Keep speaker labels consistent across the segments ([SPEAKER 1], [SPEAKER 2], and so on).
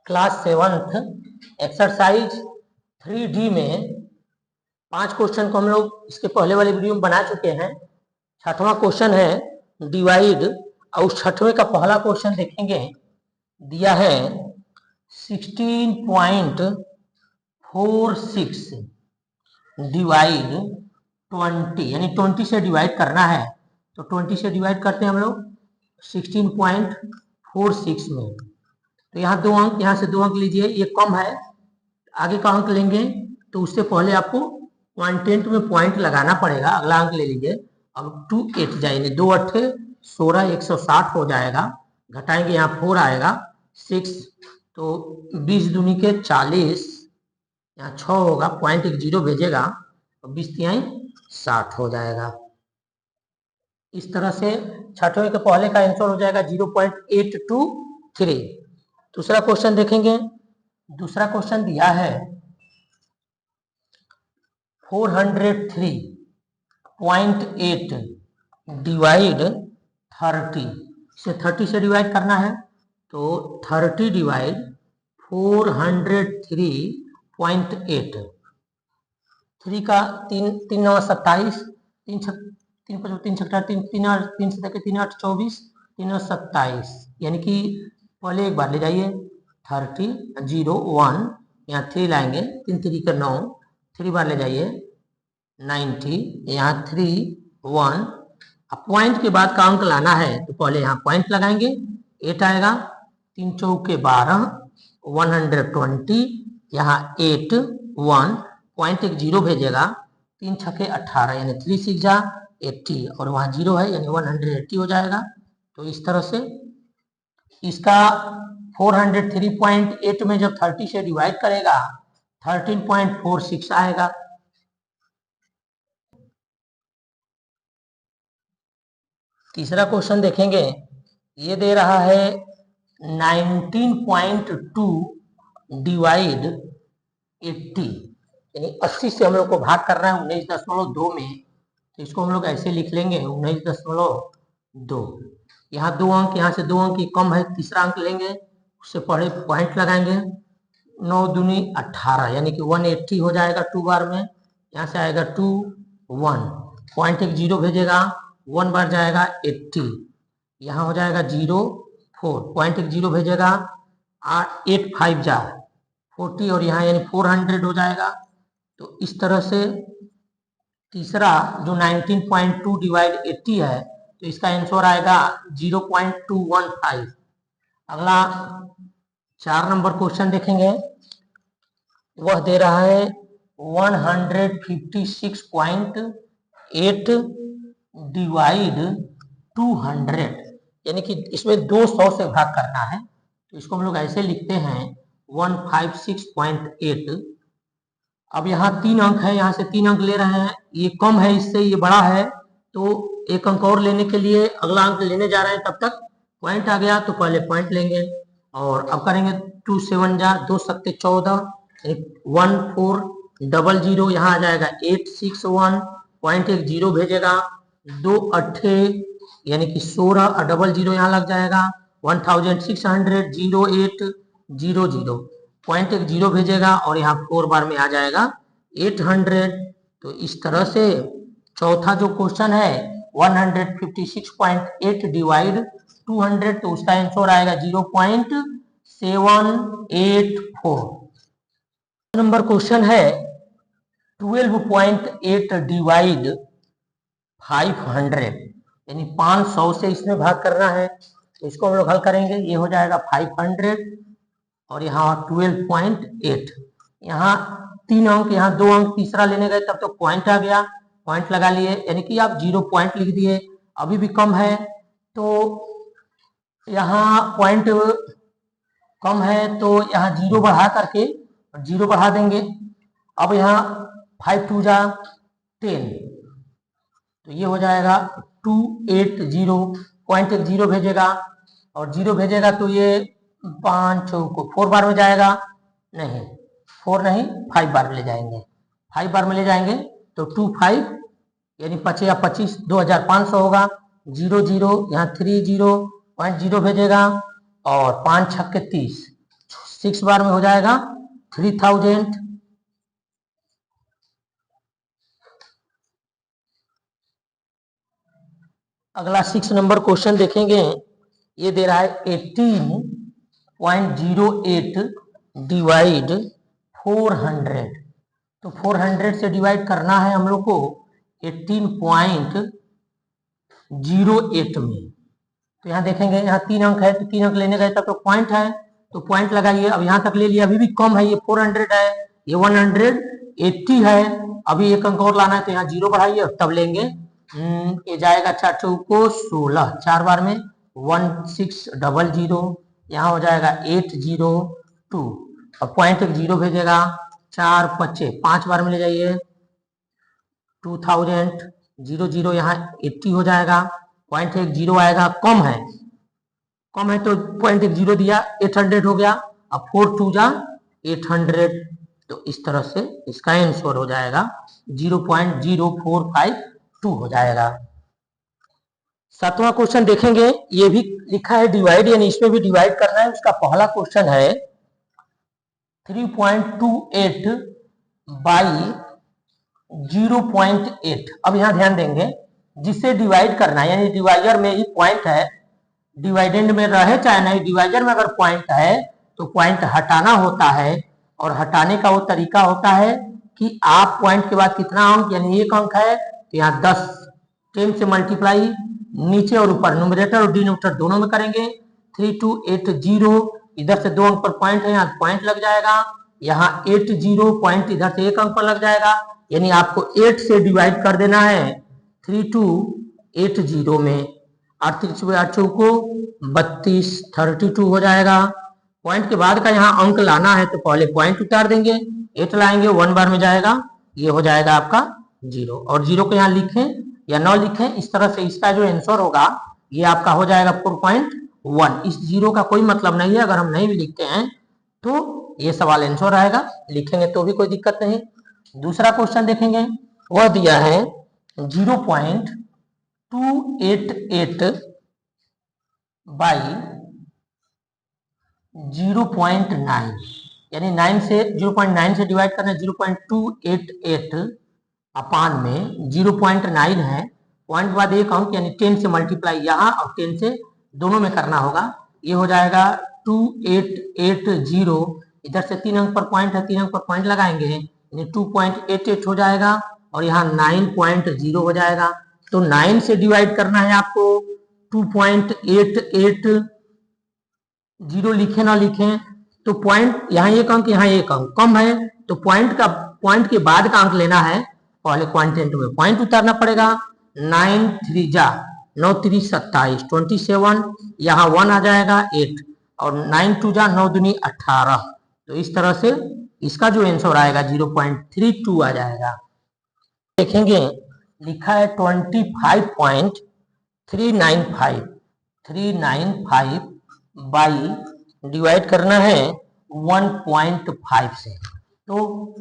[SPEAKER 1] Class 7th exercise 3D में 5 question को हम लोग इसके पहले वाले वीडियो में बना चुके हैं। छठवां क्वेश्चन है डिवाइड, और उस छठवें का पहला क्वेश्चन देखेंगे। दिया है 16.46 डिवाइड 20, यानी 20 से डिवाइड करना है। तो 20 से डिवाइड करते हैं हम लोग 16.46 में। तो यहाँ 2 अंक, यहाँ से 2 अंक लीजिए, ये कम है, आगे का अंक लेंगे तो उससे पहले आपको क्वांटेंट में पॉइंट लगाना पड़ेगा। अगला अंक ले लीजिए। अब 2 8 जाएंगे, 2 8 16, 160 हो जाएगा। घटाएंगे, यहाँ 4 आएगा, 6, तो 20 दूनी के 40, यहाँ 6 होगा, पॉइंट एक 0 भेजेगा, और 20 तिहाई 60 हो जाएगा। इस तरह से छठवें के पहले का आंसर हो जाएगा 0.823। दूसरा क्वेश्चन देखेंगे। दूसरा क्वेश्चन दिया है 403.8 डिवाइड 30। इसे 30 से डिवाइड करना है, तो 30 डिवाइड 403.8। 3 का 3 9 27, 3 3 5 3 6 3 3 3 से 3 8 24, 3 9 27, यानी कि पहले एक बार ले जाइए 30 0 1, यहाँ 3 लाएंगे, 3 3 का 9, 3 बार ले जाइए 90, यहाँ 3 1। अब पॉइंट के बाद का अंक लाना है तो पहले यहाँ पॉइंट लगाएंगे, 8 आएगा, 3 चौके 12, 120, यहाँ 8 1, पॉइंट एक 0 भेजेगा, 3 छके 18, यानी 3 6 जा 80, और वहाँ 0 है यानी 180 हो जाएगा। तो इस तरह से इसका 403.8 में जब 30 से डिवाइड करेगा 13.46 आएगा। तीसरा क्वेश्चन देखेंगे। ये दे रहा है 19.2 डिवाइड 80, यानी 80 से हम लोग को भाग करना है 19.2 में। तो इसको हम लोग ऐसे लिख लेंगे 19.2। यहाँ 2 अंक, यहाँ से 2 अंक ही कम है, तीसरा अंक लेंगे, उससे पहले पॉइंट लगाएंगे, 9 दूनी 18, यानी कि 180 हो जाएगा 2 बार में। यहाँ से आएगा 2 1, पॉइंट एक 0 भेजेगा, 1 बार जाएगा 80, यहाँ हो जाएगा 0 4, पॉइंट एक 0 भेजेगा, 8 5 जा 40, और यहाँ यानी 400 हो जाएगा। तो इस तरह से तीसरा जो 19.2 डिवाइड 80 है, तो इसका आंसर आएगा 0.215। अगला 4 नंबर क्वेश्चन देखेंगे। वह दे रहा है 156.8 डिवाइड 200, यानी कि इसमें 200 से भाग करना है। तो इसको हम लोग ऐसे लिखते हैं 156.8। अब यहाँ 3 अंक है, यहाँ से 3 अंक ले रहे हैं, ये कम है इससे, ये बड़ा है, तो 1 अंक और लेने के लिए अगला अंक लेने जा रहे हैं। तब तक पॉइंट आ गया तो पहले पॉइंट लेंगे, और अब करेंगे 2 7 जा 2 7 14, 1 4 0 0, यहाँ आ जाएगा 8 6 1, पॉइंट एक 0 भेजेगा, 2 8 यानी कि 16, और 0 0 यहाँ लग जाएगा, 1600 0 8 0 0, पॉइंट एक 0 भेजेगा, और यहाँ 4 बार में आ जाएगा 800। तो इस तरह से चौथा जो क्वेश्चन है 156.8 डिवाइड 200, तो उसका आंसर आएगा 0.784। नंबर क्वेश्चन है 12.8 डिवाइड 500, यानी 500 से इसमें भाग करना है। तो इसको हम लोग हल करेंगे, ये हो जाएगा 500, और यहाँ 12.8, यहाँ 3 अंक, यहाँ 2 अंक, तीसरा लेने गए तब तो पॉइंट आ गया, पॉइंट लगा लिए, यानी कि आप 0 पॉइंट लिख दिए। अभी भी कम है, तो यहाँ पॉइंट कम है, तो यहाँ 0 बढ़ा करके 0 बढ़ा देंगे। अब यहाँ 5 2 जा 10, तो ये हो जाएगा 280, पॉइंट एक 0 भेजेगा, और 0 भेजेगा तो ये 5 को 4 बार में जाएगा, नहीं 4 नहीं 5 बार में ले जाएंगे, 5 बार में ले जाएंगे तो 2 5, यानी 5 या 25 2500 होगा, 0 0, यहाँ 3 0, पॉइंट 0 भेजेगा, और 5 6 30, 6 बार में हो जाएगा 3000। अगला 6 नंबर क्वेश्चन देखेंगे। ये दे रहा है 18.08 डिवाइड 400। तो 400 से डिवाइड करना है हम लोग को 18.08 में। तो यहाँ देखेंगे, यहाँ 3 अंक है, तो 3 अंक लेने गए तब तो पॉइंट है, तो पॉइंट लगाइए। अब यहाँ तक ले लिया, अभी भी कम है, ये 400 है, ये 180 है, अभी 1 अंक और लाना है, तो यहाँ 0 बढ़ाइए तब लेंगे। ये जाएगा 4 चौको 16, 4 बार में 1600, यहाँ हो जाएगा 802। अब पॉइंट एक 0 भेजेगा, 4 5 5 बार में ले जाइए 2000, 00 यहाँ 80 हो जाएगा, पॉइंट एक 0 आएगा, कम है तो पॉइंट एक 0 दिया, 800 हो गया। अब 4 2 जा 800, तो इस तरह से इसका आंसर हो जाएगा 0.0452 हो जाएगा। 7वां क्वेश्चन देखेंगे, ये भी लिखा है डिवाइड, यानी इसमें भी डिवाइड करना है। उसका पहला क्वेश्चन है 3.28 बाई 0.8। अब यहां ध्यान देंगे, जिससे डिवाइड करना है, यानी डिवाइजर में ही पॉइंट है, डिवाइडेंड में रहे चाहे नहीं, डिवाइजर में अगर पॉइंट है तो पॉइंट हटाना होता है, और हटाने का वो तरीका होता है कि आप पॉइंट के बाद कितना अंक, यानी 1 अंक है तो यहाँ 10 से मल्टीप्लाई नीचे और ऊपर न्यूमरेटर और डिनोमिनेटर दोनों में करेंगे। 3280, इधर से 2 अंक पर पॉइंट है, यहाँ पॉइंट लग जाएगा, यहाँ 80 पॉइंट इधर से 1 अंक पर लग जाएगा, यानी आपको 8 से डिवाइड कर देना है 3280 में। 8 को 32, 32 हो जाएगा। पॉइंट के बाद का यहाँ अंक लाना है तो पहले पॉइंट उतार देंगे, 8 लाएंगे, 1 बार में जाएगा, ये हो जाएगा आपका 0। और 0 को यहाँ लिखें या न लिखें, इस तरह से इसका जो आंसर होगा ये आपका हो जाएगा 4.1। इस 0 का कोई मतलब नहीं है, अगर हम नहीं भी लिखते हैं तो ये सवाल आंसर आएगा, लिखेंगे तो भी कोई दिक्कत नहीं। दूसरा क्वेश्चन देखेंगे, वह दिया है 0.288 बाई 0.9, यानी 9 से 0.9 से डिवाइड करना है। 0.288 अपान में 0.9 है, पॉइंट बाद 1 अंक, यानी 10 से मल्टीप्लाई यहाँ और 10 से दोनों में करना होगा, ये हो जाएगा 2880। इधर से 3 अंक पर पॉइंट है, 3 अंक पर पॉइंट लगाएंगे, यानी 2.88 हो जाएगा, और यहाँ 9.0 हो जाएगा। तो 9 से डिवाइड करना है आपको 2.88, 0 लिखे ना लिखें, तो पॉइंट यहाँ 1 अंक, यहाँ 1 अंक कम है, तो पॉइंट के बाद का अंक लेना है, पहले क्वांटिटेंट में पॉइंट उतारना पड़ेगा। 9 3 जा 9 3 27, 27, यहाँ 1 आ जाएगा 8, और 9 2 जा 9 दूनी 18। तो इस तरह से इसका जो आंसर आएगा 0.32 आ जाएगा। देखेंगे, लिखा है 25.395 बाई डिवाइड करना है 1.5 से। तो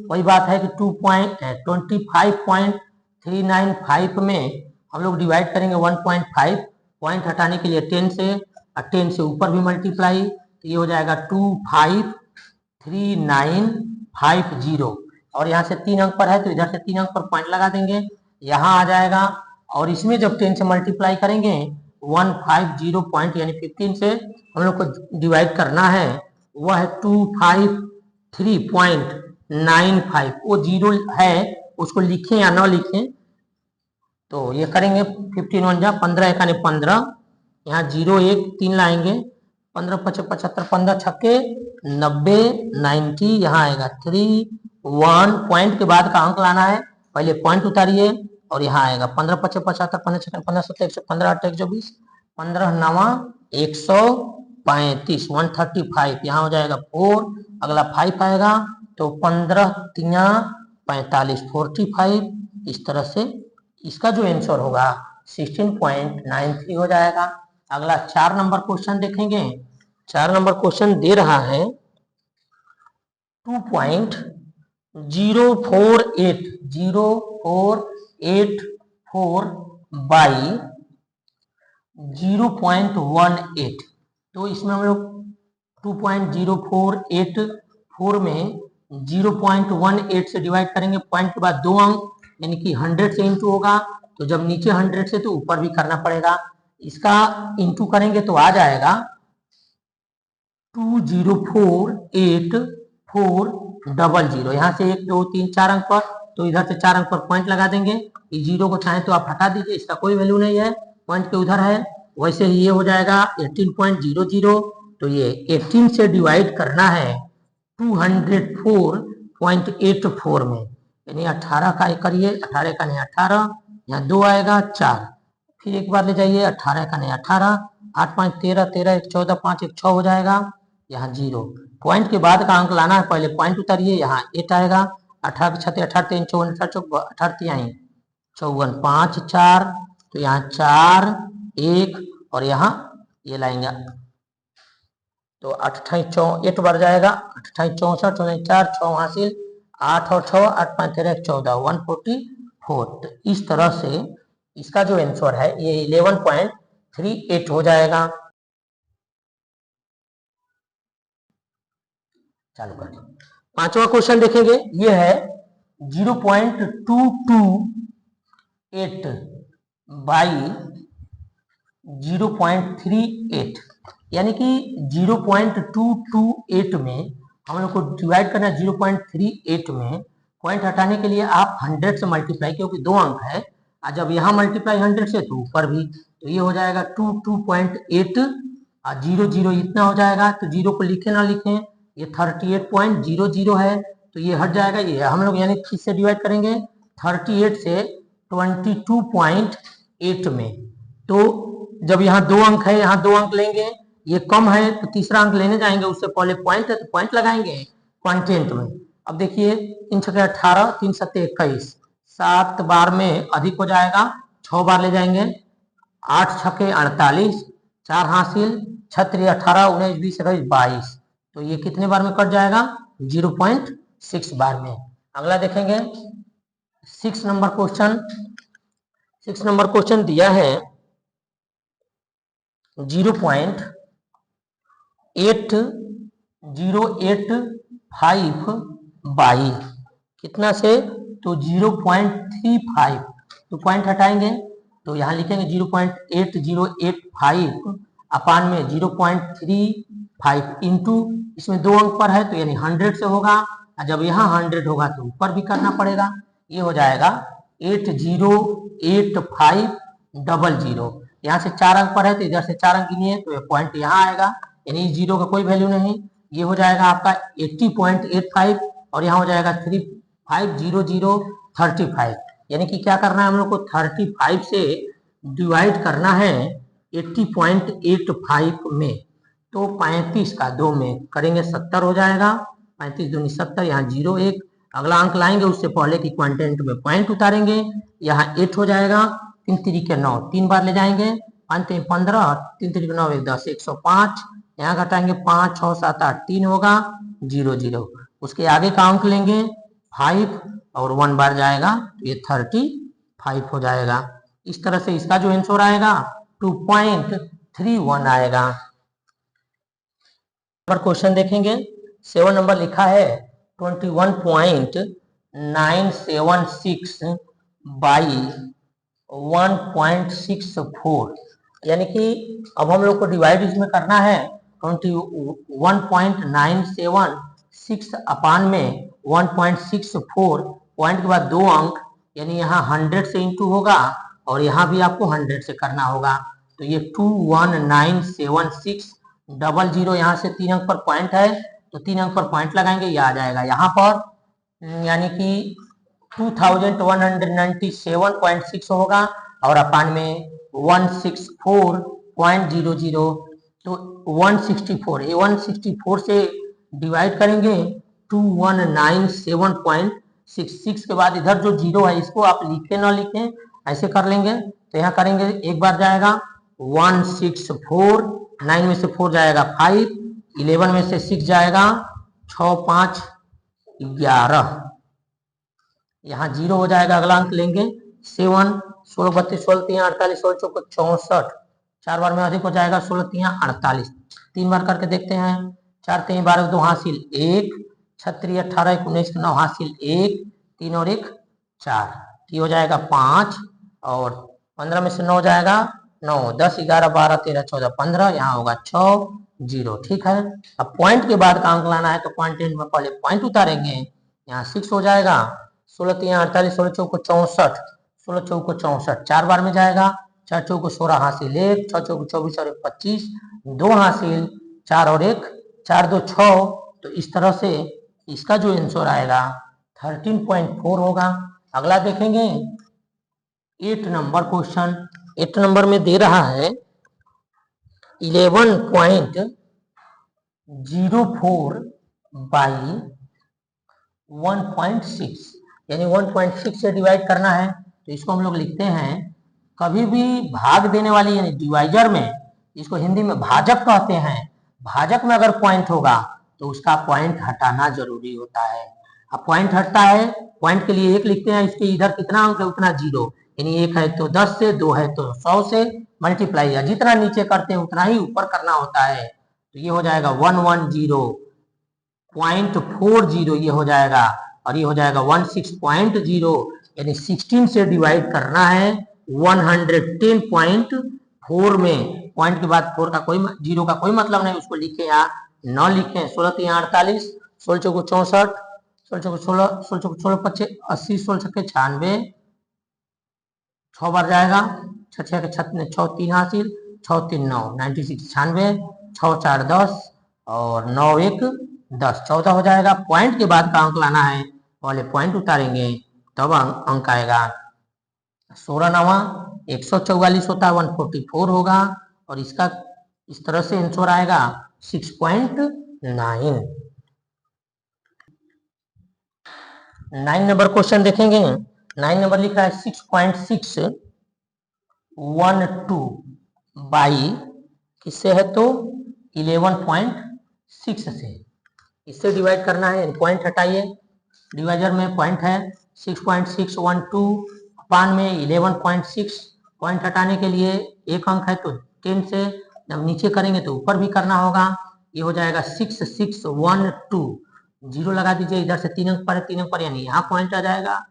[SPEAKER 1] वही बात है कि 25.395 में हम लोग डिवाइड करेंगे 1.5, पॉइंट हटाने के लिए 10 से, और 10 से ऊपर भी मल्टीप्लाई, तो ये हो जाएगा 253950, और यहाँ से 3 अंक पर है तो इधर से 3 अंक पर पॉइंट लगा देंगे, यहाँ आ जाएगा, और इसमें जब 10 से मल्टीप्लाई करेंगे 150 पॉइंट, यानी 15 से हम लोग को डिवाइड करना है, वह है 253.95। वो 0 है, उसको लिखें या ना लिखें, तो ये करेंगे 15 1 जा 15, 1 15, यहाँ 0 1 3 लाएंगे, 15 5 75, 15 छक्के 90, 90, यहाँ आएगा 3 1, पॉइंट के बाद का अंक लाना है, पहले पॉइंट उतारिए, और यहाँ आएगा 15 5 75, 15 6 15 7 115, 8 1 24, 15 9 135, 135, यहाँ हो जाएगा 4, अगला 5 आएगा, तो 15 3 45, 45। इस तरह से इसका जो आंसर होगा 16.93 हो जाएगा। अगला 4 नंबर क्वेश्चन देखेंगे। 4 नंबर क्वेश्चन दे रहा है 2.0484 बाई 0.18। तो इसमें हम लोग 2.0484 में 0.18 से डिवाइड करेंगे, पॉइंट के बाद 2 अंक, यानी कि 100 से इंटू होगा, तो जब नीचे 100 से तो ऊपर भी करना पड़ेगा। इसका इंटू करेंगे तो आ जाएगा 204840। यहाँ से 1 2 3 4 अंक पर, तो इधर से 4 अंक पर पॉइंट लगा देंगे। ये 0 को चाहे तो आप हटा दीजिए, इसका कोई वैल्यू नहीं है, पॉइंट के उधर है। वैसे ही ये हो जाएगा 18.00, तो ये 18 से डिवाइड करना है 204.84 में, यानी 18 का करिए, 18 का नहीं 18, यहाँ 2 आएगा 4, फिर एक बार ले जाइए, 18 का नहीं 18, 8 5 13, 13 1 14, 5 1 6 हो जाएगा, यहाँ 0। पॉइंट के बाद का अंक लाना है, पहले पॉइंट उतारिए, यहाँ 8 आएगा, 18 छत्तीस 18 3 54 18 3 54 5 4, तो यहाँ 4 1 और यहाँ ये लाएंगे, तो 28 8 बढ़ जाएगा, 28 64 4 6 हासिल, 8 और 6 8 5 13 14 144। तो इस तरह से इसका जो आंसर है ये 11.38 हो जाएगा। चालू कर, पांचवा क्वेश्चन देखेंगे, ये है 0.228 बाई 0.38, यानी कि 0.228 में हम लोग को डिवाइड करना है 0.38 में। पॉइंट हटाने के लिए आप 100 से मल्टीप्लाई, क्योंकि 2 अंक है, और जब यहाँ मल्टीप्लाई 100 से तो ऊपर भी, तो ये हो जाएगा 22.8 और 00 इतना हो जाएगा। तो 0 को लिखे ना लिखें, ये 38.00 है, तो ये हट जाएगा, ये हम लोग यानी किससे डिवाइड करेंगे, 38 से 22.8 में। तो जब यहाँ 2 अंक है, यहाँ 2 अंक लेंगे, ये कम है तो तीसरा अंक लेने जाएंगे, उससे पहले पॉइंट है तो पॉइंट लगाएंगे क्वांटेंट में। अब देखिए 3 छक्के 18, 3 सत्ते 21, 7 बार में अधिक हो जाएगा, 6 बार ले जाएंगे, 8 छक्के 48, 4 हासिल, 6 3 18 19 20 21 22, तो ये कितने बार में कट जाएगा, 0.6 बार में। अगला देखेंगे 6 नंबर क्वेश्चन। 6 नंबर क्वेश्चन दिया है 0.8085 बाई कितना से, तो 0.35, तो पॉइंट हटाएंगे तो यहाँ लिखेंगे 0.8085 अपान में 0.35 इंटू, इसमें 2 अंक पर है तो यानी 100 से होगा, और जब यहाँ 100 होगा तो ऊपर भी करना पड़ेगा, ये हो जाएगा 808500। यहाँ से 4 अंक पर है तो इधर से 4 अंक गिनिए, तो ये पॉइंट यहाँ आएगा, यानी 0 का कोई वैल्यू नहीं, ये हो जाएगा आपका 80.85 और यहाँ हो जाएगा 350035, यानी कि क्या करना है हम लोग को, 35 से डिवाइड करना है 80.85 में, तो 35 का 2 में करेंगे 70 हो जाएगा, 35 दूनी 70, यहाँ 0 1, अगला अंक लाएंगे उससे पहले की क्वांटेंट में पॉइंट उतारेंगे, यहाँ 8 हो जाएगा, 3 3 के 9, 3 बार ले जाएंगे, 5 3 15, 3 3 के 9 1 10 105, यहाँ घटाएंगे 5 6 7 8 3 होगा 0 0, उसके आगे का अंक लेंगे 5 और 1 बार जाएगा, तो ये 35 हो जाएगा। इस तरह से इसका जो आंसर आएगा 2.31 आएगा। नंबर क्वेश्चन देखेंगे, 7 नंबर लिखा है 21.976 बाई 1.64, यानी कि अब हम लोग को डिवाइड इसमें करना है 21.976 अपान में 1.64, पॉइंट के बाद 2 अंक, यानी यहाँ 100 से इंटू होगा और यहाँ भी आपको 100 से करना होगा, तो ये 2197600, यहाँ से 3 अंक पर पॉइंट है तो 3 अंक पर पॉइंट लगाएंगे, ये आ जाएगा यहाँ पर, यानी कि 2197.6 होगा और अपान में 164.00, तो 164, ये 164 से डिवाइड करेंगे 2197.66 के बाद इधर जो 0 है इसको आप लिखे ना लिखें, ऐसे कर लेंगे, तो यहाँ करेंगे, एक बार जाएगा 164, 9 में से 4 जाएगा 5, 11 में से 6 जाएगा 6 5 11, यहाँ 0 हो जाएगा, अगला अंक लेंगे 7, 16 32 16 3 48 16 64, 4 बार में अधिक हो जाएगा, 16 3 48, 3 बार करके देखते हैं, 4 3 12 2 हासिल 1, 6 3 18 19 9 हासिल 1, 3 और 1 4, ये हो जाएगा 5 और 15 में से 9 जाएगा 9, 10 11 12 13 14 15, यहाँ होगा 6 0। ठीक है, अब पॉइंट के बाद का अंक लाना है तो पॉइंट एंड में पहले पॉइंट उतारेंगे, यहाँ 6 हो जाएगा, 16 3 48 16 चौको 64, 16 चौको 64 4 बार में जाएगा, 4 चौको 16 हासिल 1, 6 चौको 24 और 1 25, 2 हासिल 4 और 1 4 2 6। तो इस तरह से इसका जो आंसर आएगा 13.4 होगा। अगला देखेंगे 8 नंबर क्वेश्चन। 8 नंबर में दे रहा है 11.04 बाई 1.6, यानी 1.6 से डिवाइड करना है। तो इसको हम लोग लिखते हैं, कभी भी भाग देने वाली यानी डिवाइजर में, इसको हिंदी में भाजक कहते हैं, भाजक में अगर पॉइंट होगा तो उसका पॉइंट हटाना जरूरी होता है। अब पॉइंट हटता है, पॉइंट के लिए 1 लिखते हैं, इसके इधर कितना अंक है उतना 0, यानी 1 है तो 10 से, 2 है तो 100 से मल्टीप्लाई, या जितना नीचे करते हैं उतना ही ऊपर करना होता है। तो ये हो जाएगा 110.40, ये हो जाएगा, और ये हो जाएगा 16.0, यानी 16 से डिवाइड करना है 110.4 में। पॉइंट के बाद 4 का कोई 0 का कोई मतलब नहीं, उसको लिखे या न लिखे। 16 3 48, 16 चौको 64, 16 चौको 16, 16 चौको 16 25 80, 16 छक्के 96, 6 बार जाएगा, 6 6 के 6 3 हासिल, 6 3 9 96 96, 6 4 10 और 9 1 10, 14 हो जाएगा। पॉइंट के बाद का अंक लाना है, पहले पॉइंट उतारेंगे तब अंक आएगा। 16 9 144 होता है, 144 होगा, और इसका इस तरह से आंसर आएगा 6.9। 9 नंबर क्वेश्चन देखेंगे। 9 नंबर लिखा है 6.612 बाई किससे है तो 11.6 से, इससे डिवाइड करना है, पॉइंट हटाइए, डिवाइजर में पॉइंट है 6.612 अपान में 11.6, पॉइंट हटाने के लिए एक अंक है तो 10 से जब नीचे करेंगे तो ऊपर भी करना होगा, ये हो जाएगा 6612, 0 लगा दीजिए, इधर से 3 अंक पर है, 3 अंक पर यानी यहाँ पॉइंट आ जाएगा,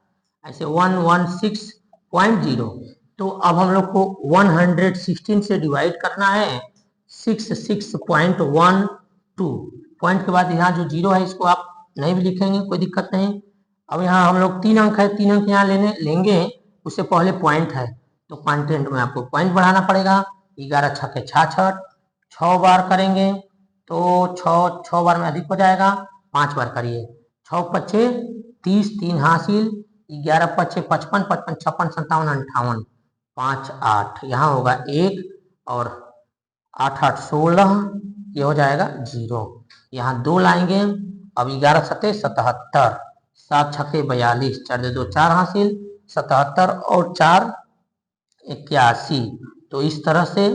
[SPEAKER 1] ऐसे 116.0। तो अब हम लोग को 116 से डिवाइड करना है 66.12, पॉइंट के बाद यहाँ जो 0 है इसको आप नहीं भी लिखेंगे कोई दिक्कत नहीं। अब यहाँ हम लोग 3 अंक है, 3 अंक यहाँ लेंगे, उससे पहले पॉइंट है तो कंटेंट में आपको पॉइंट बढ़ाना पड़ेगा। 11 छक्के 66, 6 बार करेंगे तो 6 बार में अधिक हो जाएगा, 5 बार करिए, 6 पच्चे 30, 3 हासिल, 11 पच्चे 55 55 56 57 58, 5 8, यहाँ होगा 1 और 8 8 16, ये हो जाएगा 0, यहाँ 2 लाएंगे। अब 11 सत्ते 77, 7 छक्के 42, 4 2 4 हासिल, 77 और 4 81। तो इस तरह से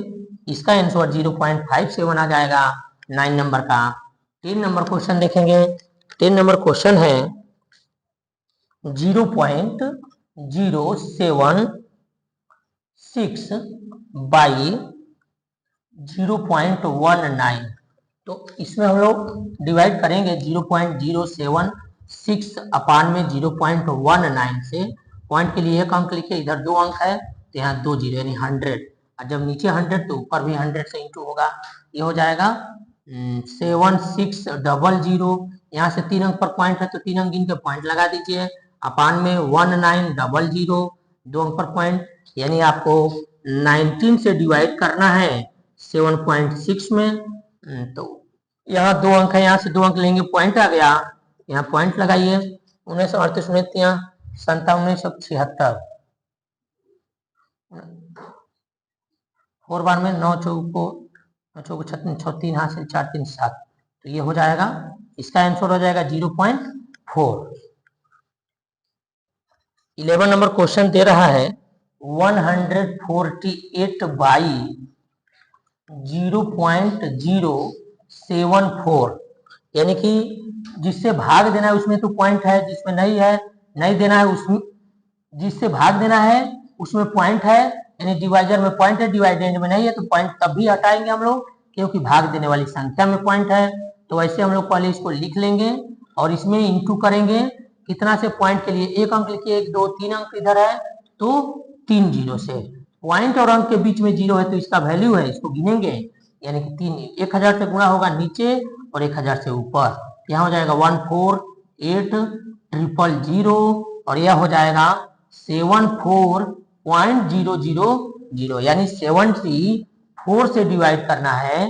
[SPEAKER 1] इसका आंसर 0.57 आ जाएगा 9 नंबर का। 10 नंबर क्वेश्चन देखेंगे। 10 नंबर क्वेश्चन है 0.076 बाई 0.19, तो इसमें हम लोग डिवाइड करेंगे 0.076 अपान में 0.19 से, पॉइंट के लिए एक अंक लिखे, इधर 2 अंक है तो यहाँ 2 0 यानी 100, और जब नीचे 100 तो ऊपर भी 100 से इंटू होगा, ये हो जाएगा 7600, यहाँ से 3 अंक पर पॉइंट है तो 3 अंक गिन के पॉइंट लगा दीजिए, अपान में 1900, 2 अंक पर पॉइंट, यानी आपको 19 से डिवाइड करना है 7.6 में। तो यहाँ 2 अंक है, यहाँ से 2 अंक लेंगे, पॉइंट आ गया, यहाँ पॉइंट लगाइए, 1938 1976, 4 बार में 9 चौको 36 हासिल, 4 3 7, तो ये हो जाएगा, इसका आंसर हो जाएगा 0.4। 11 नंबर क्वेश्चन दे रहा है 148 बाई 0.074, यानी कि जिससे भाग देना है उसमें तो पॉइंट है, जिसमें नहीं देना है उसमें, जिससे भाग देना है उसमें पॉइंट है, यानी डिवाइजर में पॉइंट है, डिवाइडेंड में नहीं है, तो पॉइंट तब भी हटाएंगे हम लोग क्योंकि भाग देने वाली संख्या में पॉइंट है। तो ऐसे हम लोग पहले इसको लिख लेंगे और इसमें इंटू करेंगे कितना से पॉइंट के लिए एक अंक लिखिए, 1 2 3 अंक इधर है तो 3 जीरो से, पॉइंट और अंक के बीच में जीरो है तो इसका वैल्यू है, इसको गिनेंगे यानी कि 3 1000 से गुणा होगा नीचे और 1000 से ऊपर, यहाँ हो जाएगा 148,000 और यह हो जाएगा 74.000 यानी 74 से डिवाइड करना है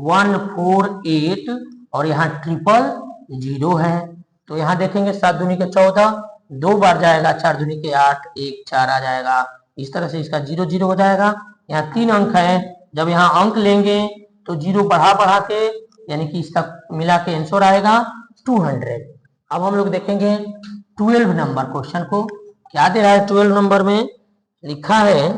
[SPEAKER 1] 148 और यहाँ 000 है। तो यहाँ देखेंगे 7 दूनी के 14, 2 बार जाएगा, 4 दूनी के 8, 1 4 आ जाएगा, इस तरह से इसका 0 हो जाएगा। यहाँ 3 अंक है, जब यहाँ अंक लेंगे तो 0 बढ़ा के यानी कि इसका मिला के आंसर आएगा 200। अब हम लोग देखेंगे 12 नंबर क्वेश्चन को, क्या दे रहा है 12 नंबर में, लिखा है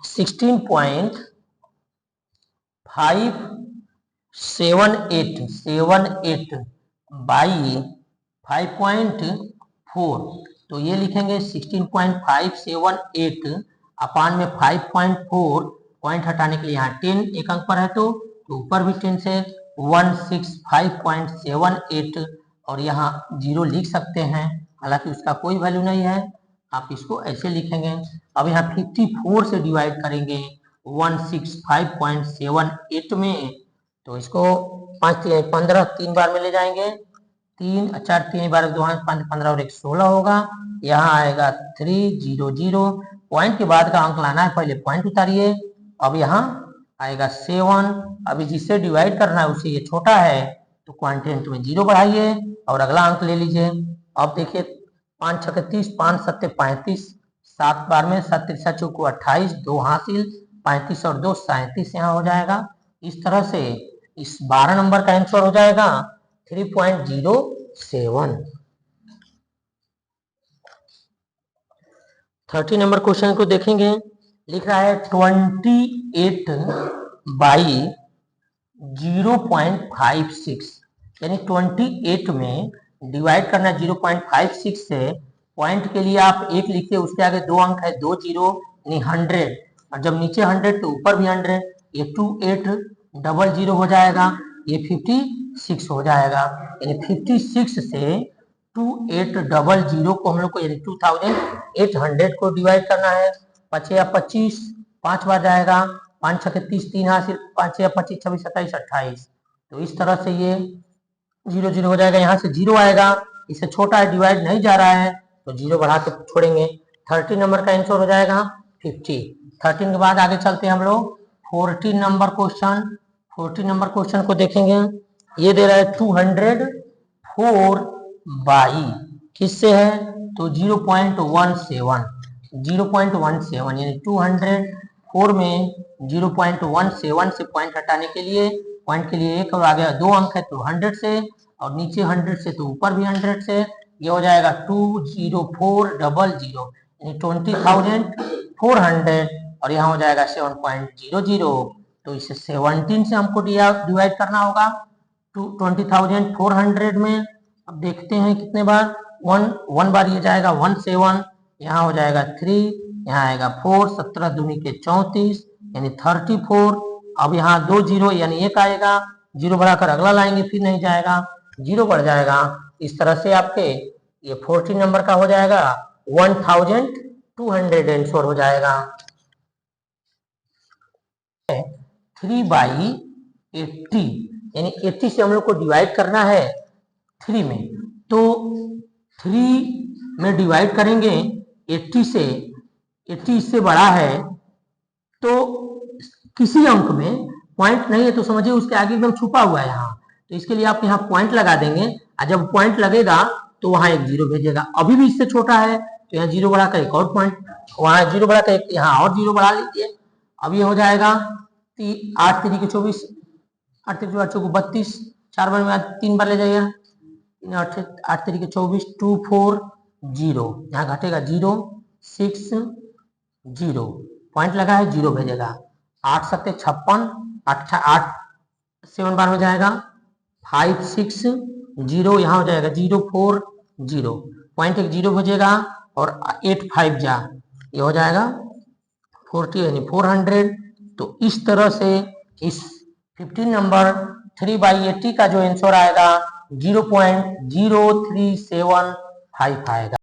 [SPEAKER 1] 16.578 बाई 5.4, तो ये लिखेंगे 16.578 अपान में 5.4, पॉइंट हटाने के लिए यहाँ 10 एक अंक पर है तो ऊपर भी 10 से 165.78 और यहाँ 0 लिख सकते हैं, हालांकि उसका कोई वैल्यू नहीं है, आप इसको ऐसे लिखेंगे। अब यहाँ 54 से डिवाइड करेंगे 165.78 में, तो इसको 5 15 3 बार में ले जाएंगे, 3 4 3 बार 2 5 15 और 1 16 होगा, यहाँ आएगा 300, पॉइंट के बाद का अंक लाना है, पहले पॉइंट उतारिए, अब यहाँ आएगा 7, अभी जिससे डिवाइड करना है उससे ये छोटा है तो क्वांटेंट में 0 बढ़ाइए और अगला अंक ले लीजिए। अब देखिए 5 6 30, 5 7 35, 7 बार में 7 3 चौको 28, 2 हासिल, 35 और 2 37 यहाँ हो जाएगा। इस तरह से इस 12 नंबर का आंसर हो जाएगा 3.07। 30 नंबर क्वेश्चन को देखेंगे, लिख रहा है 28 बाई 0.56 यानी 28 में डिवाइड करना 0.56 से, पॉइंट के लिए आप 1 लिखिए, उसके आगे 2 अंक है, 2 0 यानी 100, और जब नीचे 100 तो ऊपर भी 100, ये 2800 हो जाएगा, ये 56 हो जाएगा, यानी 56 से 2800 को हम लोग को यानी 2800 को डिवाइड करना है, 5 या 25, 5 बार जाएगा, 5 6 30, 3 हासिल, 5 या 25 26 27 28, तो इस तरह से ये 0 हो जाएगा, यहाँ से 0 आएगा, इससे छोटा है डिवाइड नहीं जा रहा है तो 0 बढ़ा के छोड़ेंगे। 30 नंबर का आंसर हो जाएगा 50। 13 के बाद आगे चलते हैं हम लोग 14 नंबर क्वेश्चन। 14 नंबर क्वेश्चन को देखेंगे, ये दे रहा है 204 बाई किससे है तो 0.17 यानी 204 में 0.17 से पॉइंट हटाने के लिए, पॉइंट के लिए 1 और आगे 2 अंक है तो 100 से, और नीचे 100 से तो ऊपर भी 100 से, ये हो जाएगा 20400 यानी 20,400 और यहाँ हो जाएगा 7.00, तो इसे 17 से हमको डिवाइड करना होगा 20,400 में। अब देखते हैं कितने बार, 1 बार ये जाएगा 17, यहाँ हो जाएगा 3, यहाँ आएगा 4, 17 दूनी के 34 यानी 34, अब यहाँ 2 0 यानी 1 आएगा, 0 बढ़ाकर अगला लाएंगे फिर नहीं जाएगा, 0 बढ़ जाएगा, इस तरह से आपके ये 14 नंबर का हो जाएगा 1200 आंसर हो जाएगा। 3/80 यानी 80 से हम लोग को डिवाइड करना है 3 में, तो 3 में डिवाइड करेंगे 80 से, 80 इससे बड़ा है तो किसी अंक में पॉइंट नहीं है तो समझिए उसके आगे एकदम छुपा हुआ है यहाँ, तो इसके लिए आप यहाँ पॉइंट लगा देंगे, और जब पॉइंट लगेगा तो वहां एक 0 भेजेगा, अभी भी इससे छोटा है तो यहाँ 0 बढ़ाकर एक और पॉइंट, वहां 0 बढ़ाकर एक यहाँ और 0 बढ़ा लीजिए, अब ये हो जाएगा 8 3 के 24, 8 3 8 32, 4 बार में 3 बार ले जाइए, 8 3 के 24, 240, यहाँ घटेगा 0 6 0, पॉइंट लगा है 0 भेजेगा, 8 7 56, 8 7 बार में जाएगा, 5 6 0, यहाँ हो जाएगा 0 4 0, पॉइंट एक 0 भेजेगा और 8 5 जा, ये हो जाएगा 40 यानी 400। तो इस तरह से इस 15 नंबर 3/80 का जो आंसर आएगा 0.0375 आएगा।